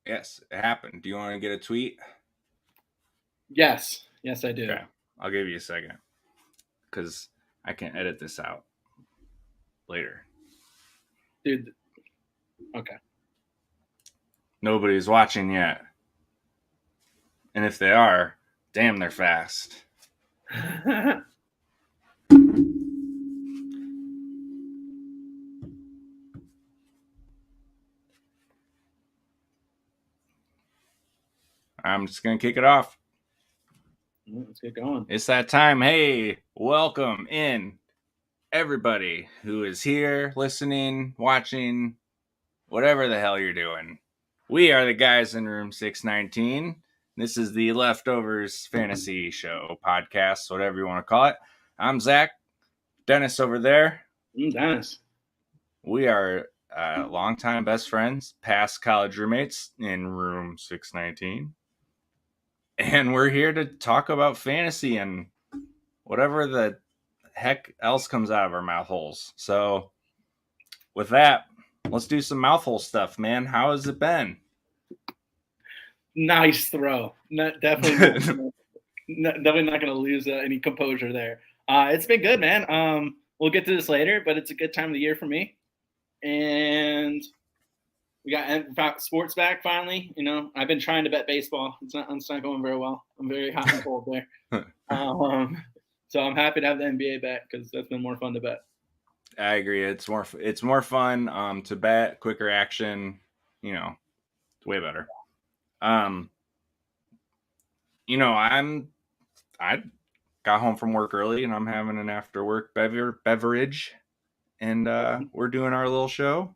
Yes, it happened. Do you want to get a tweet? Yes, I do. Okay, I'll give you a second because I can edit this out later. Dude. Okay. Nobody's watching yet. And if they are, damn, they're fast. I'm just going to kick it off. Let's get going. It's that time. Hey, welcome in everybody who is here, listening, watching, whatever the hell you're doing. We are the guys in room 619. This is the Leftovers Fantasy Show podcast, whatever you want to call it. I'm Zach. Dennis over there. Dennis. We are longtime best friends, past college roommates in room 619. And we're here to talk about fantasy and whatever the heck else comes out of our mouth holes. So with that, let's do some mouthhole stuff, man. How has it been? Nice throw. Definitely not going to lose any composure there. It's been good, man. We'll get to this later, but it's a good time of the year for me. And we got sports back finally. You know, I've been trying to bet baseball. It's not going very well. I'm very hot and cold there. So I'm happy to have the NBA back because that's been more fun to bet. I agree. It's more fun to bet, quicker action. You know, it's way better. You know, I got home from work early and I'm having an after work beverage, and we're doing our little show.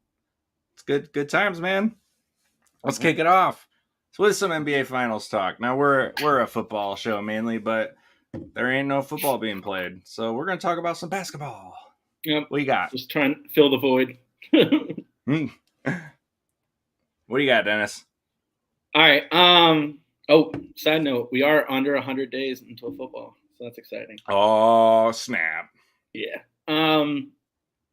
It's good times, man. Let's kick it off. So with some NBA Finals talk. Now we're a football show mainly, but there ain't no football being played, so we're gonna talk about some basketball. Yep. What you got? Just trying to fill the void. What do you got, Dennis? All right. Oh, side note, we are under 100 days until football, so that's exciting. Oh, snap. Yeah.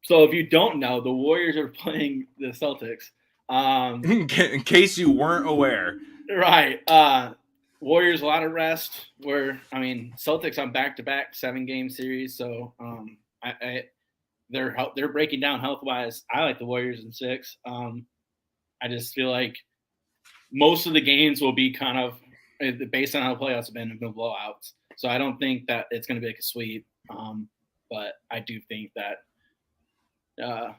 So if you don't know, the Warriors are playing the Celtics. In case you weren't aware. Right. Warriors, a lot of rest. Celtics on back-to-back 7-game series, so they're breaking down health-wise. I like the Warriors in 6. I just feel like most of the games will be kind of based on how the playoffs have been blowouts. So I don't think that it's going to be like a sweep. But I do think that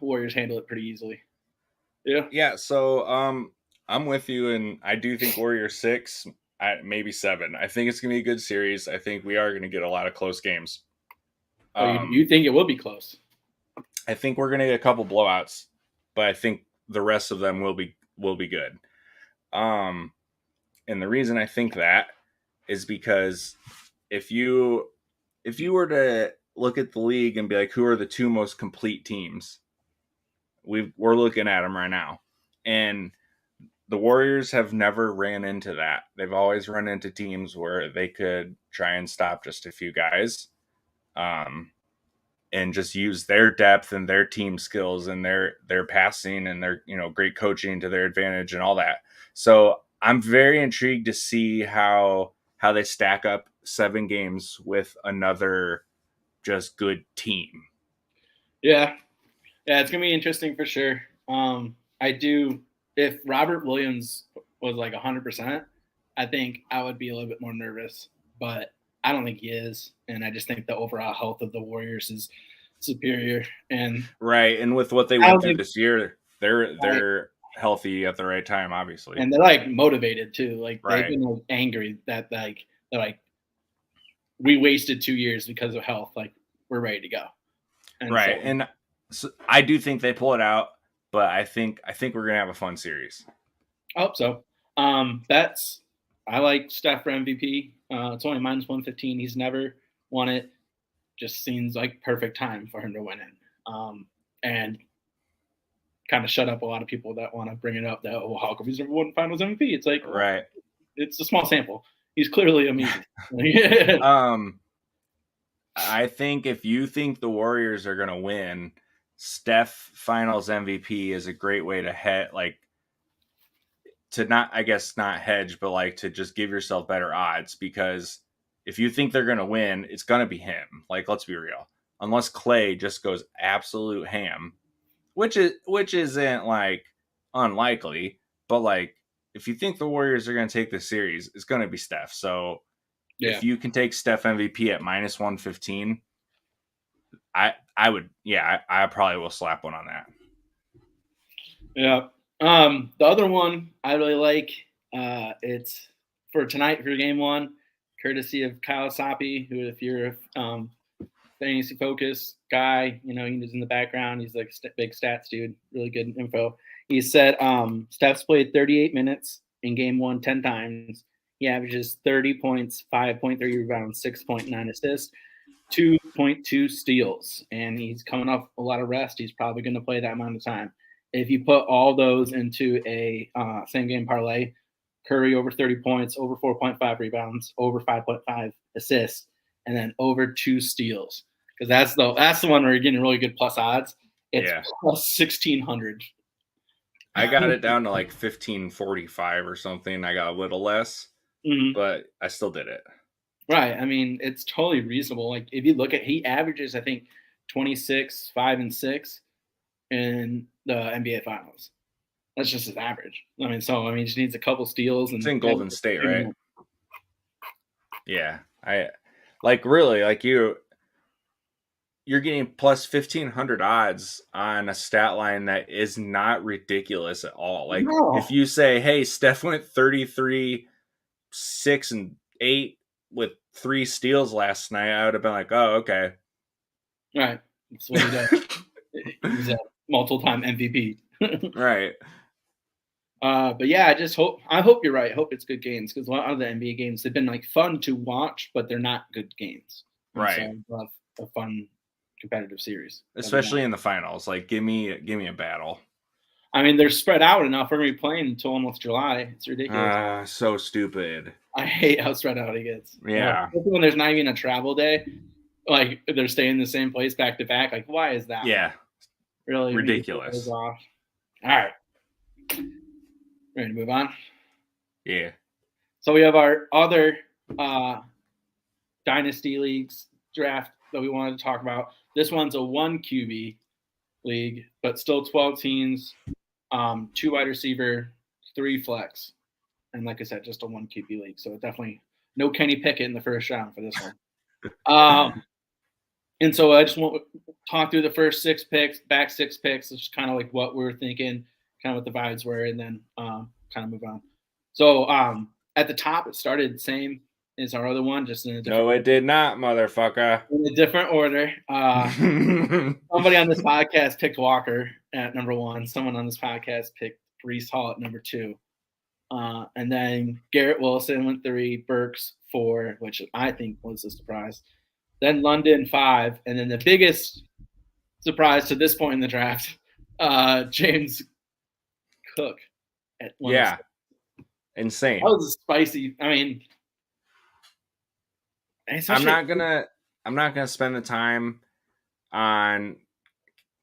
Warriors handle it pretty easily. Yeah. Yeah. So I'm with you, and I do think Warriors 6, maybe 7. I think it's going to be a good series. I think we are going to get a lot of close games. You think it will be close? I think we're going to get a couple blowouts, but I think the rest of them will be good. And the reason I think that is because if you were to look at the league and be like, who are the 2 most complete teams? We're looking at them right now. And the Warriors have never ran into that. They've always run into teams where they could try and stop just a few guys, and just use their depth and their team skills and their passing and their, great coaching to their advantage and all that. So I'm very intrigued to see how they stack up 7 games with another just good team. Yeah, it's gonna be interesting for sure. If Robert Williams was like 100%, I think I would be a little bit more nervous, but I don't think he is, and I just think the overall health of the Warriors is superior. And right, and with what they went through this year, they're healthy at the right time, obviously, and they're like motivated too. Like right. They've been like, angry that they're like we wasted 2 years because of health. Like we're ready to go. And so I do think they pull it out, but I think we're gonna have a fun series. I hope so. I like Steph for MVP. It's only -115. He's never won it. Just seems like perfect time for him to win it. And kind of shut up a lot of people that want to bring it up that, how come he's never won Finals MVP? It's like, right. It's a small sample. He's clearly amazing. I think if you think the Warriors are going to win, Steph Finals MVP is a great way to not, I guess, not hedge, but like to just give yourself better odds, because if you think they're going to win, it's going to be him. Like, let's be real. Unless Clay just goes absolute ham, which isn't like unlikely, but like if you think the Warriors are going to take the series, it's going to be Steph. So if you can take Steph MVP at minus 115, I would, I probably will slap one on that. Yeah. The other one I really like, it's for tonight for game one, courtesy of Kyle Soppe, who, if you're a fantasy focus guy, he's in the background. He's like big stats dude, really good info. He said Steph's played 38 minutes in game one 10 times. He averages 30 points, 5.3 rebounds, 6.9 assists, 2.2 steals, and he's coming off a lot of rest. He's probably going to play that amount of time. If you put all those into a same game parlay, Curry over 30 points, over 4.5 rebounds, over 5.5 assists, and then over 2 steals, because that's the one where you're getting really good plus odds. It's plus 1,600. I got it down to like 1545 or something. I got a little less, but I still did it. Right. I mean, it's totally reasonable. Like, if you look at, he averages, I think, 26, 5, and 6 in the NBA Finals. That's just his average. I mean, he just needs a couple steals. And it's in Golden State, right? Yeah. I like, really, like, you're getting plus 1,500 odds on a stat line that is not ridiculous at all. Like, if you say, hey, Steph went 33, 6, and 8 with 3 steals last night, I would have been like, oh, okay. Right. That's what he does. He's a multiple-time MVP. Right. But yeah, I hope you're right. I hope it's good games, because a lot of the NBA games have been like fun to watch, but they're not good games. Right. So I love a fun competitive series, especially in the finals. Like, give me a battle. I mean, they're spread out enough. We're gonna be playing until almost July. It's ridiculous. So stupid. I hate how spread out it gets. Yeah. When there's not even a travel day, like they're staying in the same place back to back. Like, why is that? Yeah. Really ridiculous. All right. Ready to move on? Yeah. So we have our other Dynasty Leagues draft that we wanted to talk about. This one's a 1 QB league, but still 12 teams, 2 wide receiver, 3 flex. And like I said, just a 1 QB league. So definitely no Kenny Pickett in the first round for this one. And so I just want to talk through the first 6 picks, back 6 picks. It's kind of like what we were thinking, kind of what the vibes were, and then kind of move on. So at the top, it started the same as our other one, just in a different order. It did not, motherfucker. In a different order. Somebody on this podcast picked Walker at number 1. Someone on this podcast picked Breece Hall at number 2. And then Garrett Wilson went 3, Burks 4, which I think was a surprise. Then London 5, and then the biggest surprise to this point in the draft, James Cook at 1. Yeah, insane. That was a spicy. I mean, I'm not gonna spend the time on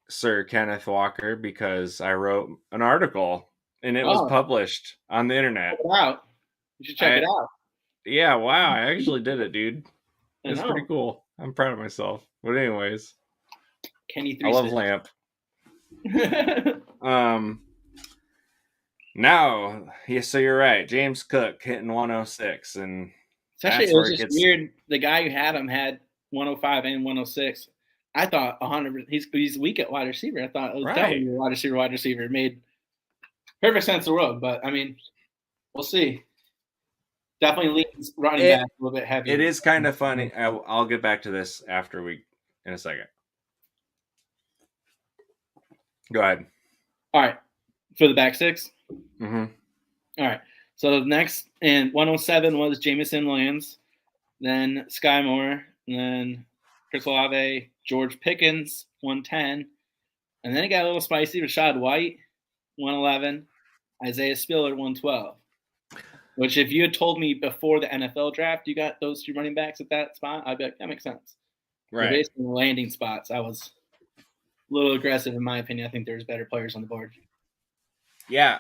Sir Kenneth Walker, because I wrote an article and it was published on the internet. Check it out. You should check it out. Yeah, wow, I actually did it, dude. It's pretty cool. I'm proud of myself. But anyways, Kenny 3 I love Lamp. Now, so you're right. James Cook hitting 106, and especially it was just weird. The guy who had him had 105 and 106. I thought 100. He's weak at wide receiver. I thought it was definitely wide receiver. It made perfect sense of the world, but I mean, we'll see. Definitely leans running back a little bit heavy. It is kind of funny. I'll get back to this in a second. Go ahead. All right. For the back 6? Mm-hmm. All right. So the next, and 107 was Jamison Williams, then Sky Moore, and then Chris Olave, George Pickens, 110. And then it got a little spicy. Rashad White, 111. Isaiah Spiller, 112. Which, if you had told me before the NFL draft you got those 2 running backs at that spot, I'd be like, that makes sense. Right. So based on the landing spots, I was a little aggressive in my opinion. I think there's better players on the board. Yeah.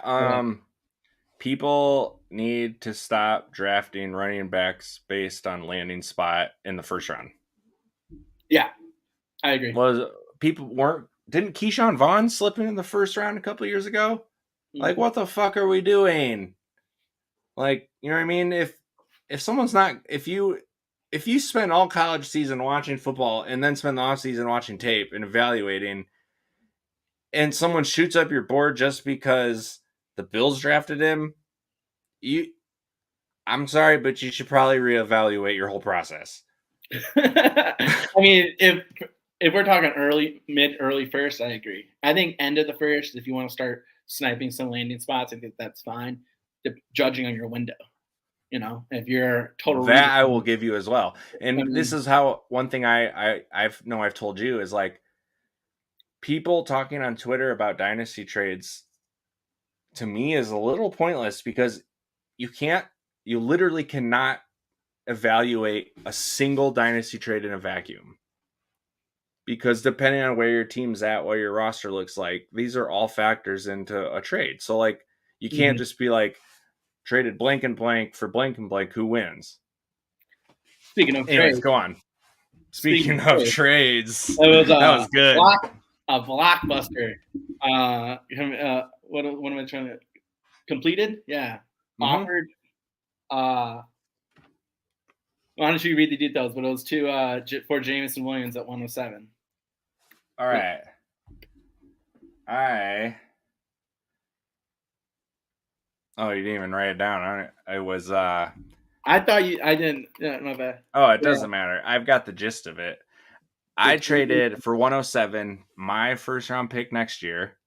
people need to stop drafting running backs based on landing spot in the first round. Yeah, I agree. Didn't Keyshawn Vaughn slip in the first round a couple of years ago? Like, what the fuck are we doing? Like, you know what I mean? If someone's not, if you spend all college season watching football and then spend the off season watching tape and evaluating, and someone shoots up your board just because the Bills drafted him, I'm sorry, but you should probably reevaluate your whole process. I mean, if we're talking early first, I agree. I think end of the first, if you want to start sniping some landing spots, I think that's fine. Judging on your window, if you're total that I will give you as well. And this is how one thing I've told you is like people talking on Twitter about dynasty trades to me is a little pointless because you literally cannot evaluate a single dynasty trade in a vacuum. Because depending on where your team's at, what your roster looks like, these are all factors into a trade. So like you can't just be like traded blank and blank for blank and blank, who wins? Speaking of Anyways, trades, go on. Speaking of trades, that was good. A blockbuster. What am I trying to completed? Yeah, offered. Why don't you read the details? But it was for Jameson Williams at 107. All right. Oh, you didn't even write it down. It was. I thought I didn't. Yeah, my bad. Oh, it doesn't matter. I've got the gist of it. I traded for 107 my first round pick next year.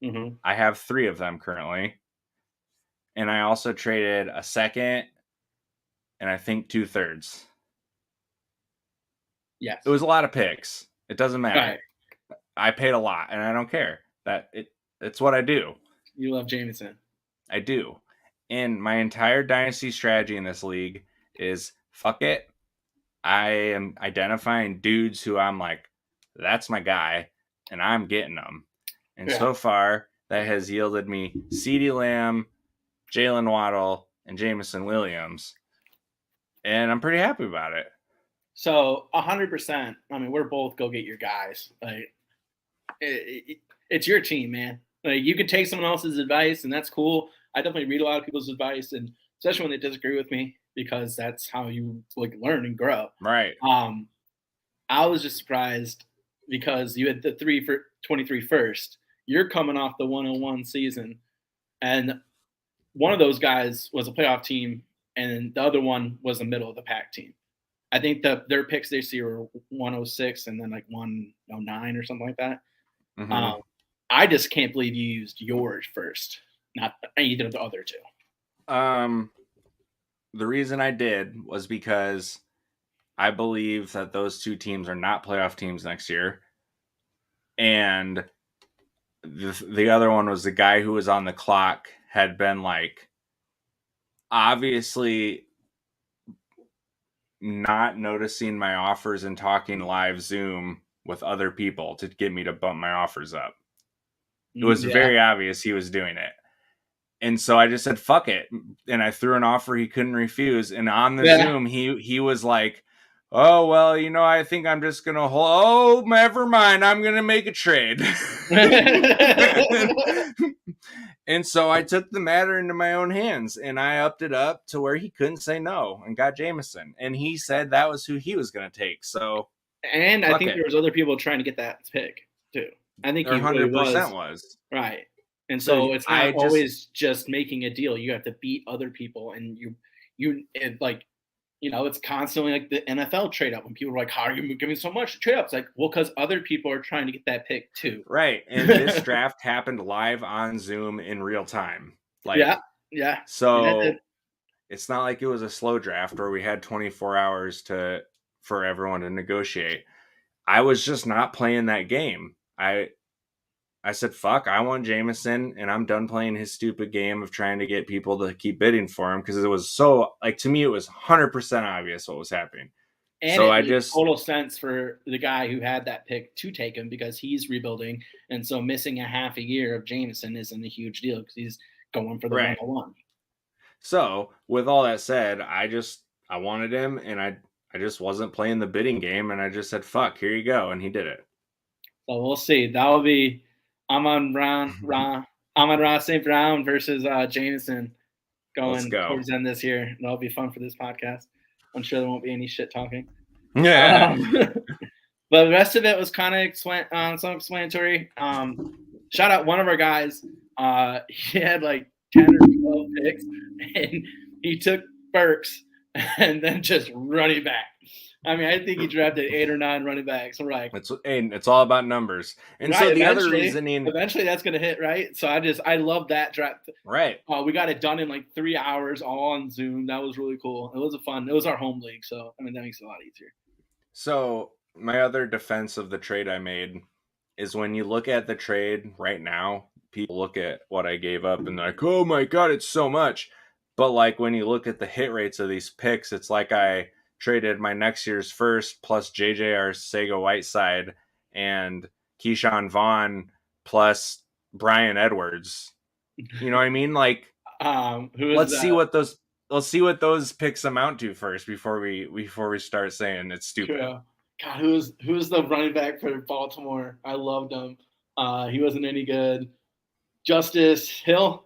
Mm-hmm. I have 3 of them currently. And I also traded a second and I think 2/3. Yes. It was a lot of picks. It doesn't matter. Right. I paid a lot and I don't care. It's what I do. You love Jameson. I do. And my entire dynasty strategy in this league is fuck it. I am identifying dudes who I'm like, that's my guy, and I'm getting them. And so far, that has yielded me CeeDee Lamb, Jalen Waddle, and Jameson Williams. And I'm pretty happy about it. So 100%. I mean, we're both go get your guys. Like, it's your team, man. Like, you could take someone else's advice, and that's cool. I definitely read a lot of people's advice, and especially when they disagree with me, because that's how you like learn and grow. Right. I was just surprised because you had the 3 for 23 first. You're coming off the 101 season, and one of those guys was a playoff team, and the other one was a middle of the pack team. I think their picks this year were 106 and then like 109 or something like that. Mm-hmm. I just can't believe you used yours first, not either of the other two. The reason I did was because I believe that those 2 teams are not playoff teams next year. And the other one was the guy who was on the clock had been like obviously not noticing my offers and talking live Zoom with other people to get me to bump my offers up. It was very obvious he was doing it. And so I just said, fuck it. And I threw an offer he couldn't refuse. And on the Zoom, he was like, oh, well, I think I'm just going to hold. Oh, never mind. I'm going to make a trade. And so I took the matter into my own hands and I upped it up to where he couldn't say no and got Jameson. And he said that was who he was going to take. So, and I think there was other people trying to get that pick too. I think he 100% really was. Right. And so it's not always just making a deal. You have to beat other people, and it's constantly like the NFL trade up when people are like, how are you giving so much trade ups? Like, well, because other people are trying to get that pick too. Right. And this draft happened live on Zoom in real time. Like, yeah. So it's not like it was a slow draft where we had 24 hours for everyone to negotiate. I was just not playing that game. I said, fuck, I want Jameson, and I'm done playing his stupid game of trying to get people to keep bidding for him, because it was so, like, to me, it was 100% obvious what was happening. And so it makes total sense for the guy who had that pick to take him, because he's rebuilding, and so missing a half a year of Jameson isn't a huge deal because he's going for the 101. So with all that said, I wanted him, and I just wasn't playing the bidding game, and I just said, "Fuck, here you go," and he did it. So we'll see. That will be Amon-Ra St. Brown versus Jameson Let's going go. towards the end this year. That'll be fun for this podcast. I'm sure there won't be any shit talking. Yeah. But the rest of it was kind of self-explanatory. Shout out one of our guys. He had like 10 or 12 picks, and he took Burks and then just running back. I mean, I think he drafted 8 or 9 running backs. We're like, it's all about numbers. And right, so the other reasoning, eventually that's going to hit, right? So I love that draft. Right. We got it done in like 3 hours, all on Zoom. That was really cool. It was our home league, so I mean that makes it a lot easier. So my other defense of the trade I made is when you look at the trade right now, people look at what I gave up and they're like, oh my God, it's so much. But like when you look at the hit rates of these picks, it's like I traded my next year's first plus JJ Arcega-Whiteside and Keyshawn Vaughn plus Brian Edwards. You know what I mean? Like, let's see what those picks amount to first before we start saying it's stupid. True. God, who's the running back for Baltimore? I loved him. He wasn't any good. Justice Hill.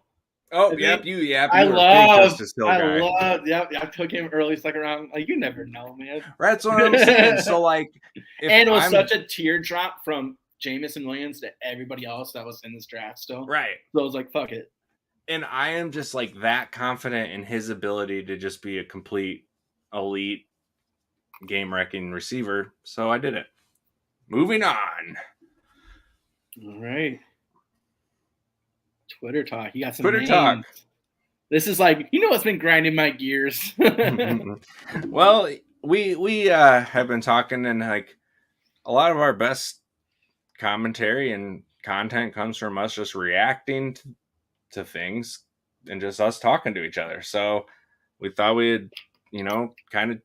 Oh, yep, you were a big Justice Hill guy. I took him early second round. Like, you never know, man. Right, that's what I'm saying. So, like, and it was such a teardrop from Jameson Williams to everybody else that was in this draft still. Right. So I was like, fuck it. And I am just like that confident in his ability to just be a complete elite game-wrecking receiver. So I did it. Moving on. All right. Twitter talk. You got some Twitter names. talk. This is like, what's been grinding my gears? Well, we have been talking, and like a lot of our best commentary and content comes from us just reacting to things and just us talking to each other. So we thought we'd, kind of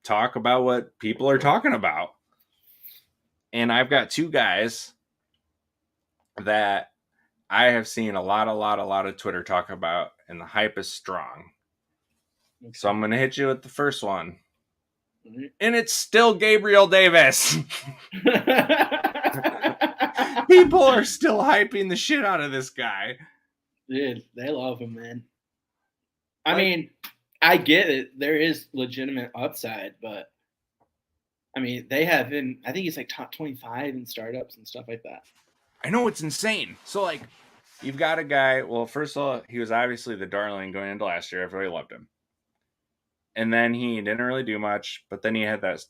talk about what people are talking about. And I've got 2 guys that I have seen a lot of Twitter talk about, and the hype is strong. Okay. So I'm going to hit you with the first one. Mm-hmm. And it's still Gabriel Davis. People are still hyping the shit out of this guy. Dude, they love him, man. I mean, I get it. There is legitimate upside, but I mean, they have him. I think he's like top 25 in startups and stuff like that. I know, it's insane. So, like, you've got a guy. Well, first of all, he was obviously the darling going into last year. Everybody loved him. And then he didn't really do much. But then he had that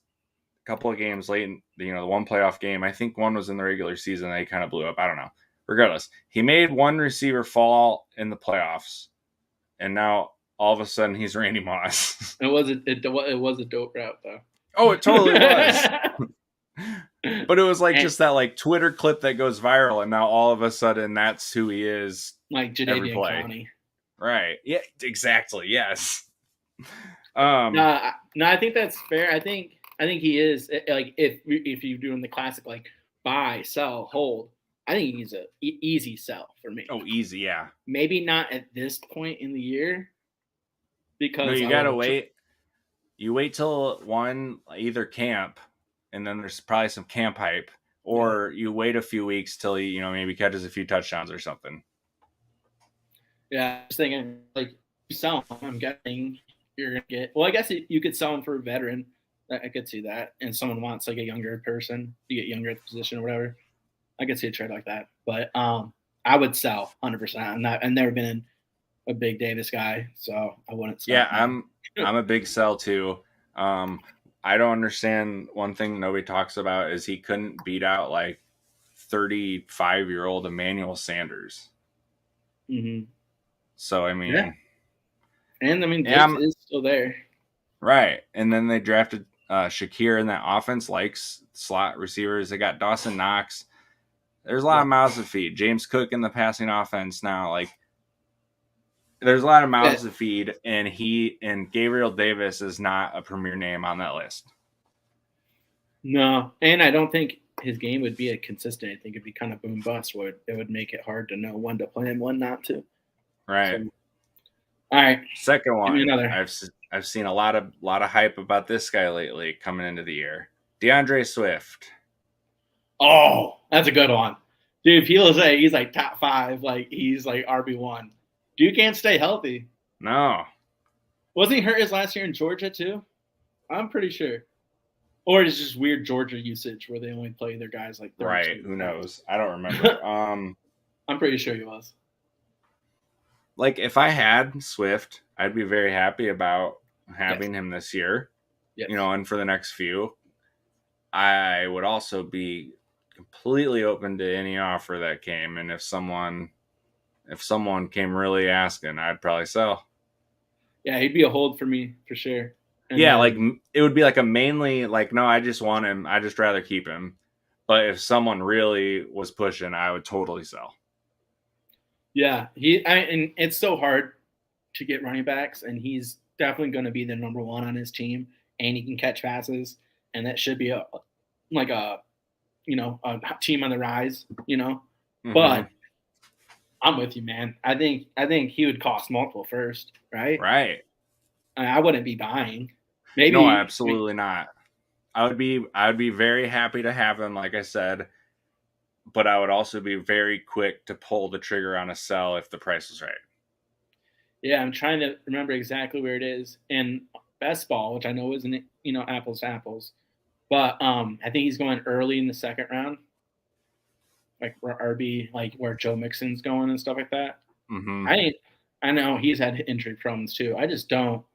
couple of games late in, the one playoff game. I think one was in the regular season that he kind of blew up. I don't know. Regardless, he made one receiver fall in the playoffs. And now, all of a sudden, he's Randy Moss. It was a dope route, though. Oh, it totally was. But it was like just that like Twitter clip that goes viral, and now all of a sudden that's who he is. Like Jadeveon Clowney. Right. Yeah, exactly. Yes. No, I think that's fair. I think he is, like, if you're doing the classic like buy, sell, hold, I think he's a easy sell for me. Oh, easy, yeah. Maybe not at this point in the year, because no, you gotta wait. You wait till either camp, and then there's probably some camp hype, or you wait a few weeks till he, maybe catches a few touchdowns or something. Yeah, I was thinking, like, you sell him, I'm guessing you're gonna get. Well, I guess you could sell him for a veteran. I could see that, and someone wants like a younger person to get younger at the position or whatever. I could see a trade like that, but I would sell 100%. I've never been a big Davis guy, so I wouldn't sell. Yeah, I'm a big sell too. I don't understand. One thing nobody talks about is he couldn't beat out like 35-year-old Emmanuel Sanders. Mm-hmm. So I mean, yeah. And I mean, Davis is still there, right? And then they drafted Shakir in that offense, likes slot receivers. They got Dawson Knox. There's a lot of mouths to feed. James Cook in the passing offense now, like. There's a lot of mouths to feed, and Gabriel Davis is not a premier name on that list. No, and I don't think his game would be consistent. I think it'd be kind of boom bust, where it would make it hard to know when to play and when not to. Right. All right. Second Give me one, another. I've seen a lot of hype about this guy lately coming into the year. DeAndre Swift. Oh, that's a good one. Dude, people say he's like top 5, like he's like RB1. Dude can't stay healthy. No. Wasn't he hurt his last year in Georgia too? I'm pretty sure. Or it's just weird Georgia usage where they only play their guys like 32. Right. Who knows? I don't remember. I'm pretty sure he was. Like if I had Swift, I'd be very happy about having him this year. Yes. You know, and for the next few. I would also be completely open to any offer that came, and if someone came really asking, I'd probably sell. Yeah, he'd be a hold for me for sure. And yeah, then, like it would be like a mainly like, no, I just want him. I just rather keep him. But if someone really was pushing, I would totally sell. Yeah, and it's so hard to get running backs, and he's definitely going to be the number 1 on his team, and he can catch passes, and that should be a team on the rise, Mm-hmm. But I'm with you, man. I think he would cost multiple first, right? Right. I wouldn't be buying. Maybe no, absolutely not. I would be very happy to have him, like I said, but I would also be very quick to pull the trigger on a sell if the price was right. Yeah, I'm trying to remember exactly where it is in best ball, which I know isn't apples to apples, but I think he's going early in the second round, like where RB, like where Joe Mixon's going and stuff like that. Mm-hmm. I know he's had injury problems too. I don't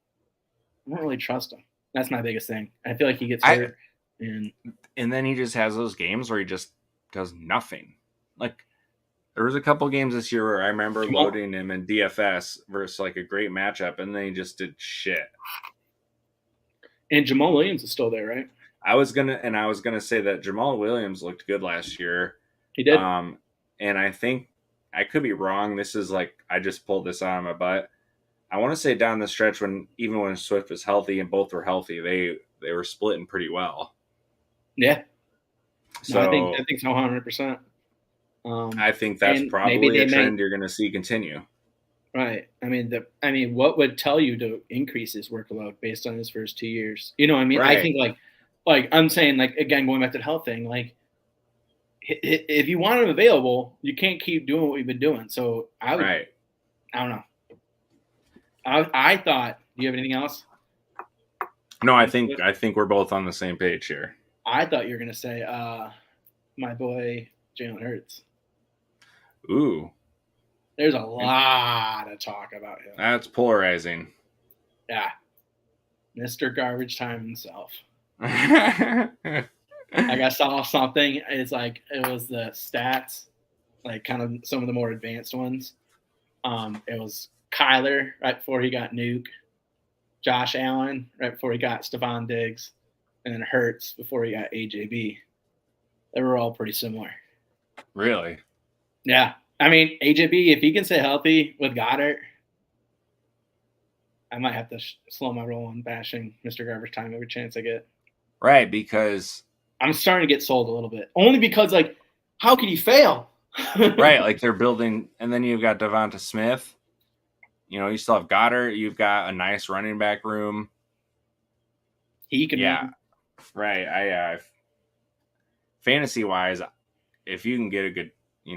really trust him. That's my biggest thing. I feel like he gets hurt, and then he just has those games where he just does nothing. Like there was a couple games this year where I remember loading him in DFS versus like a great matchup, and then he just did shit. And Jamal Williams is still there, right? I was gonna say that Jamal Williams looked good last year. He did. And I think I could be wrong. This is like I just pulled this out of my butt. I want to say down the stretch when Swift was healthy and both were healthy, they were splitting pretty well. Yeah. So no, I think so 100%. I think that's probably a trend you're going to see continue. Right. I mean, what would tell you to increase his workload based on his first 2 years? You know what I mean? Right. I think like I'm saying, like, again, going back to the health thing, like if you want him available, you can't keep doing what we've been doing. So I don't know. I thought, do you have anything else? No, I think we're both on the same page here. I thought you were going to say my boy Jalen Hurts. Ooh. There's a lot of talk about him. That's polarizing. Yeah. Mr. Garbage Time himself. Like I saw something, it's like it was the stats, like kind of some of the more advanced ones. It was Kyler right before he got Nuke, Josh Allen right before he got Stephon Diggs, and then Hurts before he got AJB. They were all pretty similar. Really? Yeah. I mean, AJB, if he can stay healthy with Goddard, I might have to slow my roll on bashing Mr. Garbage Time every chance I get. Right, because I'm starting to get sold a little bit. Only because, like, how could he fail? Right, like they're building, and then you've got Devonta Smith. You still have Goddard. You've got a nice running back room. He can win. Right. I fantasy-wise, if you can get a good,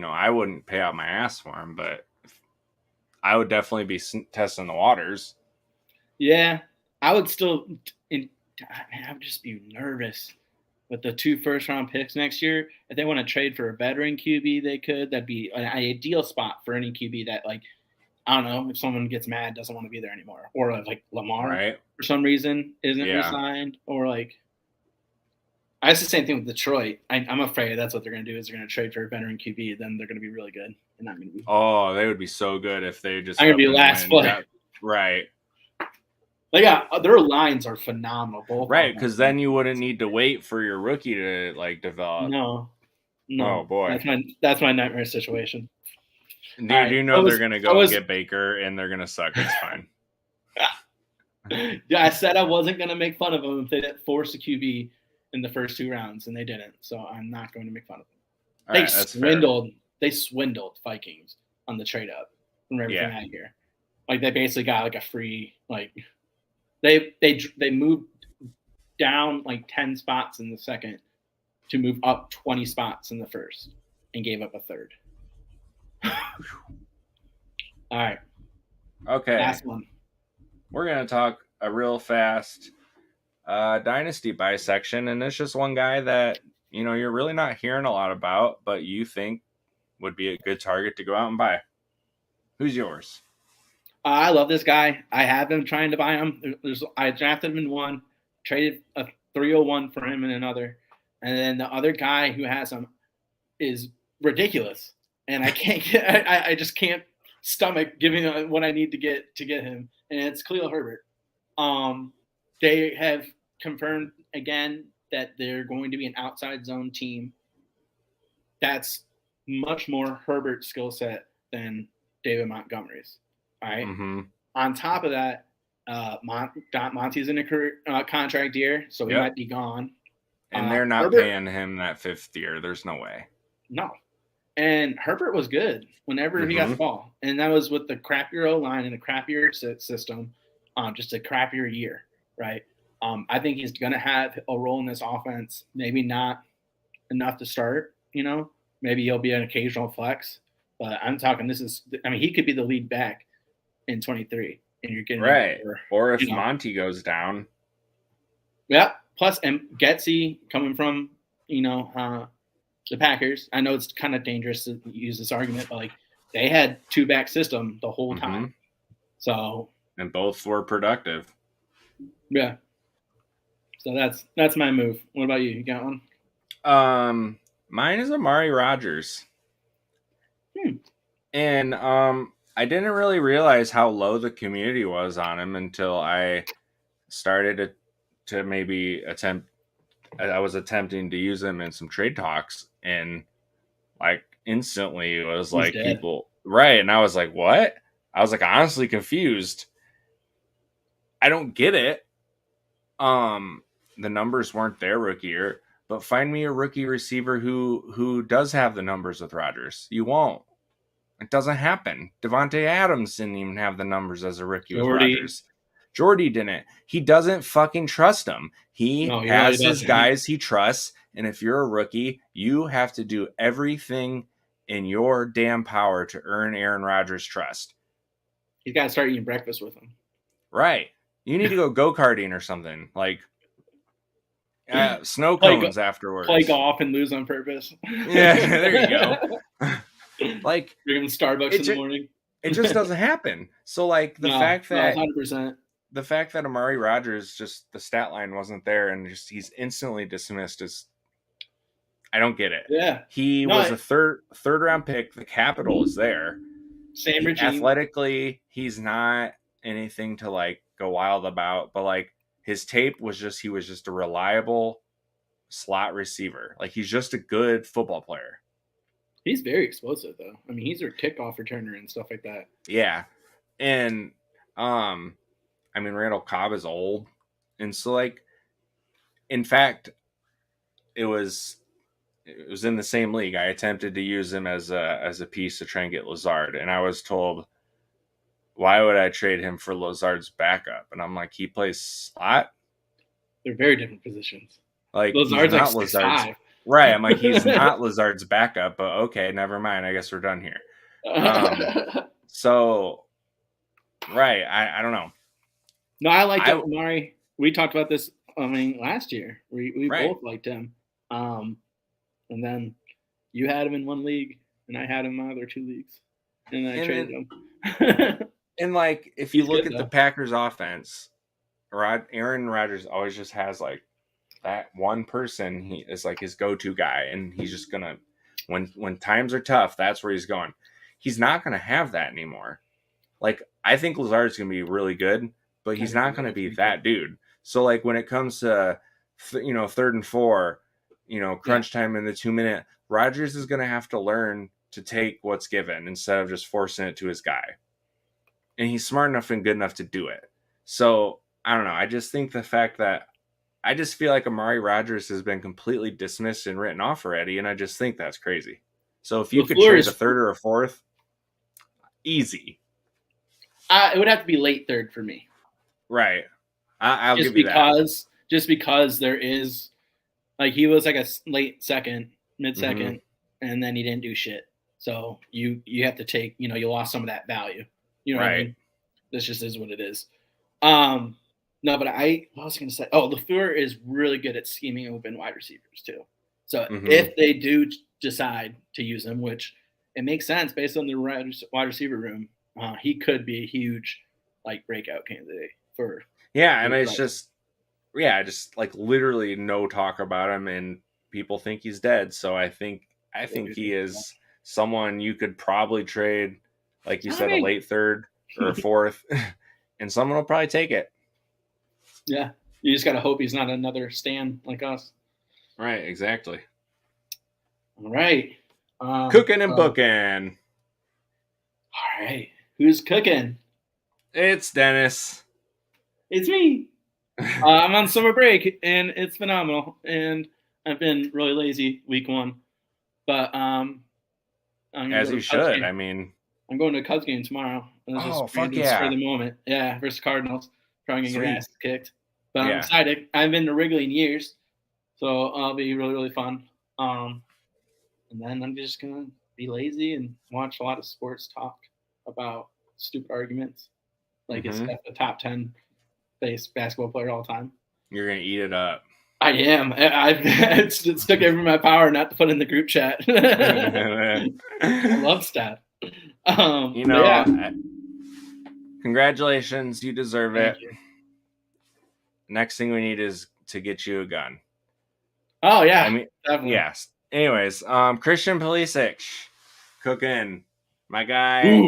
I wouldn't pay out my ass for him, but I would definitely be testing the waters. Yeah, I would still – I would just be nervous with the 2 first-round picks next year. If they want to trade for a veteran QB, they could. That'd be an ideal spot for any QB that, like, I don't know, if someone gets mad, doesn't want to be there anymore. Or like Lamar, for some reason, isn't resigned. Or like – it's the same thing with Detroit. I'm afraid that's what they're going to do is they're going to trade for a veteran QB. Then they're going to be really good. They're not going to be – Oh, they would be so good if they just – I'm going to be last play. Right. Like, yeah, their lines are phenomenal. Both right, because then you wouldn't need to wait for your rookie to like develop. No. Oh boy, that's my nightmare situation. Dude, right. You know they're gonna go and get Baker, and they're gonna suck. It's fine. Yeah, I said I wasn't gonna make fun of them if they didn't force a QB in the first 2 rounds, and they didn't. So I'm not going to make fun of them. They swindled Vikings on the trade up from everything I hear. Like they basically got like a free like they moved down like 10 spots in the second to move up 20 spots in the first and gave up a third. All right. Okay. Last one. We're going to talk a real fast dynasty bisection. And it's just one guy that, you know, you're really not hearing a lot about, but you think would be a good target to go out and buy. Who's yours? I love this guy. I have been trying to buy him. I drafted him in one, traded a 301 for him in another. And then the other guy who has him is ridiculous. And I can't get, I just can't stomach giving what I need to get him. And it's Khalil Herbert. They have confirmed again that they're going to be an outside zone team. That's much more Herbert's skill set than David Montgomery's. All right. Mm-hmm. On top of that, Monty's in a career, contract year, so he might be gone. And they're not paying him that 5th year. There's no way. No. And Herbert was good whenever he got the ball. And that was with the crappier O-line and a crappier system, just a crappier year, right? I think he's going to have a role in this offense, maybe not enough to start, you know. Maybe he'll be an occasional flex. But I'm talking he could be the lead back in 23. And you're getting right. Or if Monty goes down. Yeah. Plus, and Getsy coming from, the Packers. I know it's kind of dangerous to use this argument, but like they had 2-back system the whole time. So. And both were productive. Yeah. So that's my move. What about you? You got one? Mine is Amari Rodgers. And I didn't really realize how low the community was on him until I started to maybe attempt. I was attempting to use him in some trade talks, and like instantly it was like people right, and I was like, "What?" I was like honestly confused. I don't get it. The numbers weren't there rookie year, but find me a rookie receiver who does have the numbers with Rodgers. You won't. It doesn't happen. Devontae Adams didn't even have the numbers as a rookie with Rodgers. Jordy didn't. He doesn't fucking trust them. He has his guys he trusts, and if you're a rookie, you have to do everything in your damn power to earn Aaron Rodgers' trust. You got to start eating breakfast with him. Right. You need to go-karting or something. Like snow cones afterwards. Play golf and lose on purpose. Yeah, there you go. Like bring him Starbucks in the morning. It just doesn't happen. So like the fact that 100%. The fact that Amari Rodgers, just the stat line wasn't there and just he's instantly dismissed is, I don't get it. Yeah. He was a third round pick. The capital is there. Same regime. Athletically, he's not anything to like go wild about, but like his tape he was just a reliable slot receiver. Like he's just a good football player. He's very explosive though. I mean, he's a kickoff returner and stuff like that. Yeah. And I mean, Randall Cobb is old. And so, like, in fact, it was in the same league. I attempted to use him as a piece to try and get Lazard. And I was told, why would I trade him for Lazard's backup? And I'm like, he plays slot? They're very different positions. Like, Lazard's not like 6'5". Right. I'm like, he's not Lazard's backup, but okay, never mind. I guess we're done here. So, right. I don't know. No, I like Amari. We talked about this, last year. We both liked him. And then you had him in one league, and I had him in my other 2 leagues. And I traded him. And, like, if you look at the Packers offense, Aaron Rodgers always just has, like, that one person he is, like, his go-to guy. And he's just going to, when times are tough, that's where he's going. He's not going to have that anymore. Like, I think Lazard's going to be really good, but he's not going to be that dude. So, like, when it comes to, 3rd and 4, crunch time in the 2-minute, Rodgers is going to have to learn to take what's given instead of just forcing it to his guy. And he's smart enough and good enough to do it. So, I don't know. I just think the fact that I just feel like Amari Rodgers has been completely dismissed and written off already, and I just think that's crazy. So, if you could trade a 3rd or a 4th, easy. It would have to be late third for me. Right. I'll give you that. Just because there is, like, he was like a late second, mid second, and then he didn't do shit. So you have to take, you lost some of that value. You know what I mean? This just is what it is. No, but what was I going to say? Oh, LaFleur is really good at scheming open wide receivers too. So if they do decide to use him, which it makes sense based on the wide receiver room, he could be a huge like breakout candidate for. Yeah, and it's just like literally no talk about him, and people think he's dead. So I think he is someone you could probably trade, like you said, a late third or a fourth, and someone will probably take it. Yeah, you just gotta hope he's not another Stan like us. Right, exactly. All right, cooking and booking. All right, who's cooking? It's Dennis. It's me. I'm on summer break, and it's phenomenal. And I've been really lazy week one, but as you should. I mean, I'm going to a Cubs game tomorrow. Fuck yeah! For the moment, yeah, versus Cardinals. Probably gonna get ass kicked, but I'm excited. I haven't been to Wrigley in years, so it'll be really, really fun. And then I'm just gonna be lazy and watch a lot of sports talk about stupid arguments, like it's the top 10 basketball player all time. You're gonna eat it up. I am. It's took every my power not to put in the group chat. I love stat. Congratulations, you deserve it. You. Next thing we need is to get you a gun. Oh yeah, I mean, definitely. Yes. Anyways, Christian Pulisic, cooking. My guy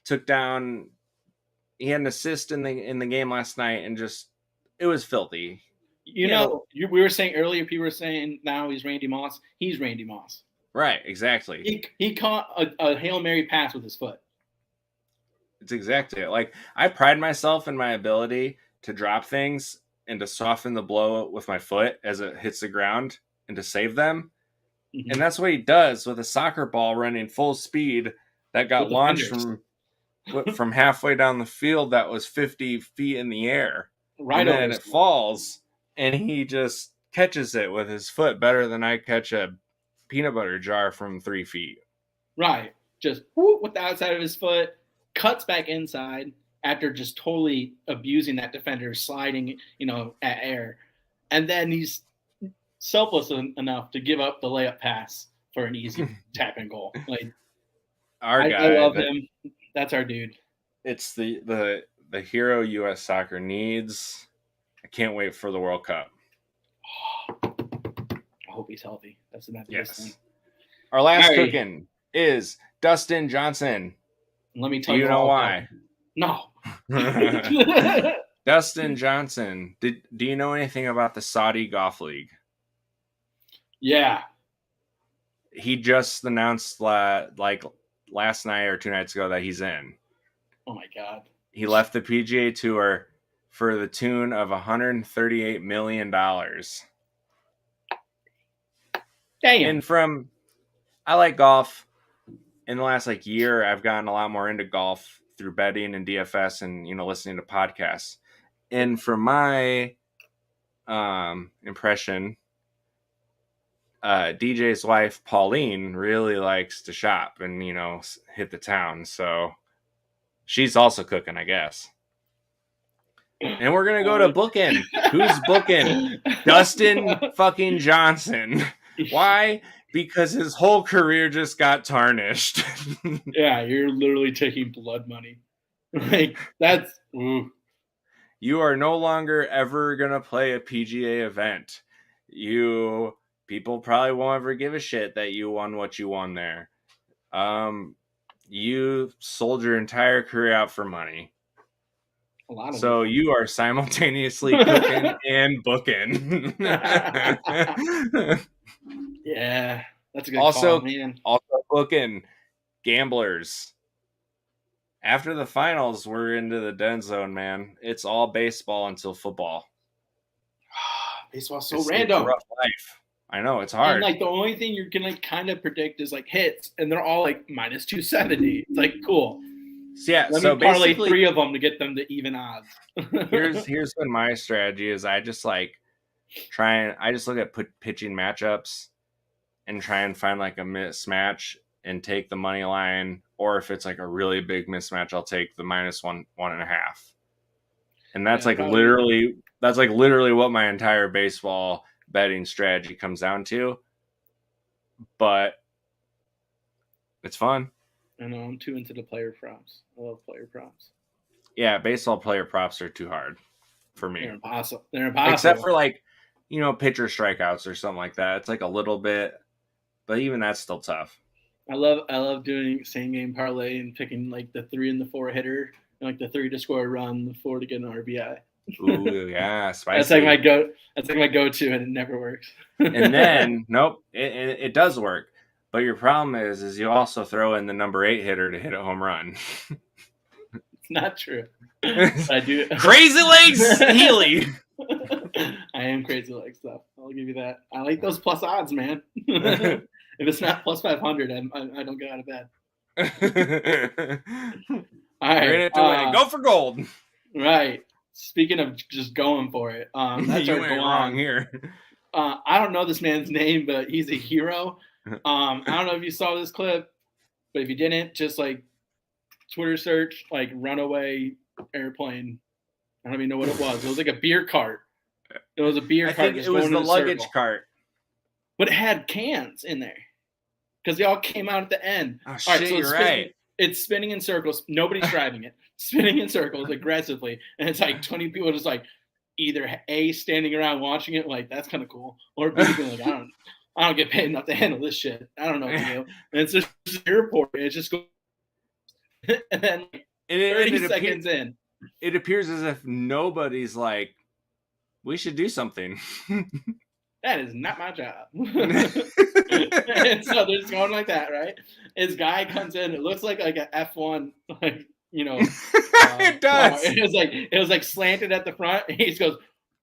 took down. He had an assist in the game last night, and just it was filthy. We were saying earlier, people were saying now he's Randy Moss. He's Randy Moss. Right, exactly. He caught a Hail Mary pass with his foot. It's exactly it. Like, I pride myself in my ability to drop things and to soften the blow with my foot as it hits the ground and to save them. Mm-hmm. And that's what he does with a soccer ball running full speed that got launched from halfway down the field that was 50 feet in the air. Right, and then it falls, and he just catches it with his foot better than I catch a peanut butter jar from 3 feet. Right. Just with the outside of his foot, cuts back inside after just totally abusing that defender, sliding, at air. And then he's selfless enough to give up the layup pass for an easy tap and goal. Like, I love him. That's our dude. It's the hero U.S. soccer needs. I can't wait for the World Cup. I hope he's healthy. That's the best thing. Our last cooking is Dustin Johnson. Let me tell you. Do you know why? No. Dustin Johnson. Do you know anything about the Saudi Golf League? Yeah. He just announced last night or 2 nights ago that he's in. Oh my God. He left the PGA Tour for the tune of $138 million. Damn. And I like golf. In the last year, I've gotten a lot more into golf through betting and DFS and listening to podcasts. And from my impression, DJ's wife Pauline really likes to shop and hit the town. So she's also cooking, I guess. And we're gonna go to booking. Who's booking? Dustin fucking Johnson. Why? Because his whole career just got tarnished. Yeah, you're literally taking blood money. That's. Ooh. You are no longer ever gonna play a PGA event. People probably won't ever give a shit that you won what you won there. You sold your entire career out for money. A lot of so it. You are simultaneously cooking and booking. Yeah, that's a good call, man. Also booking gamblers. After the finals, we're into the dead zone, man. It's all baseball until football. Baseball's so random. It's a rough life. I know, it's hard. And the only thing you're gonna kind of predict is hits, and they're all -270. It's cool. So yeah, Let so me parlay basically 3 of them to get them to even odds. here's what my strategy is. I just like I just look at pitching matchups and try and find like a mismatch and take the money line, or if it's like a really big mismatch, I'll take the -1.5. And that's like literally what my entire baseball betting strategy comes down to. But it's fun. I know I'm too into the player props. I love player props. Yeah, baseball player props are too hard for me. They're impossible. They're impossible. Except for like, pitcher strikeouts or something like that. It's like a little bit, but even that's still tough. I love doing same game parlay and picking like the 3 and the 4 hitter, and like the 3 to score a run, the 4 to get an RBI. Ooh, yeah, spicy. That's like my go. That's like my go-to, and it never works. And then nope, it does work. But your problem is you also throw in the number 8 hitter to hit a home run. It's not true. I do. Crazy Legs Healy. I am Crazy Legs stuff. I'll give you that. I like those plus odds, man. If it's not plus 500, I don't get out of bed. All right, you're in it to win. Go for gold. Right. Speaking of just going for it, that's you went wrong here. I don't know this man's name, but he's a hero. I don't know if you saw this clip, but if you didn't, just like Twitter search like runaway airplane. I don't even know what it was. It was like a beer cart. It was a beer cart. I think it was the luggage cart. But it had cans in there because they all came out at the end. Oh, shit, right, so you're right. It's spinning in circles. Nobody's driving it. Spinning in circles aggressively. And it's like 20 people just like either A, standing around watching it, like, that's kind of cool. Or B, being like, I don't get paid enough to handle this shit. I don't know what to do. And it's just an airport. And it just goes. And then like, 30 seconds in. It appears as if nobody's like, we should do something. That is not my job. And so they're just going like that, right? His guy comes in. It looks like an F1, like, it does. It was like slanted at the front. And he just goes,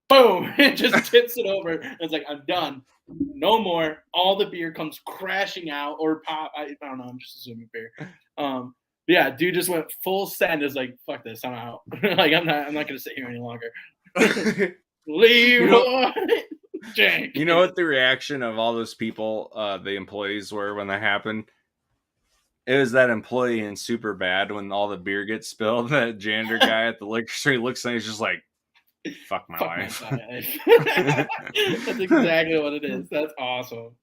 boom, and just tips it over. And it's like, I'm done. No more. All the beer comes crashing out or pop. I don't know. I'm just assuming beer. Yeah, dude just went full send. Is like, fuck this. I'm out. Like, I'm not gonna sit here any longer. Leroy. You know what the reaction of all those people, the employees, were when that happened? It was that employee in Superbad when all the beer gets spilled. That janitor guy at the liquor store looks and he's just like, fuck my life. That's exactly what it is. That's awesome.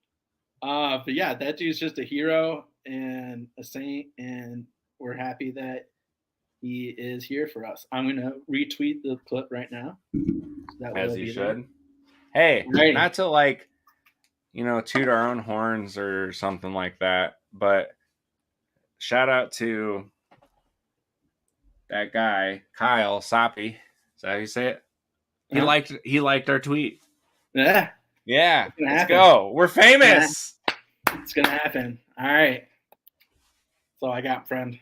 But yeah, that dude's just a hero and a saint, and we're happy that he is here for us. I'm gonna retweet the clip right now. So as you should. Hey, not to like, toot our own horns or something like that, but shout out to that guy, Kyle Soppy. Is that how you say it? He liked our tweet. Yeah. Yeah. Let's go. We're famous. It's gonna happen. All right. That's all I got, friend.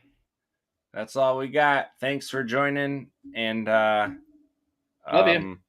That's all we got. Thanks for joining. And love you.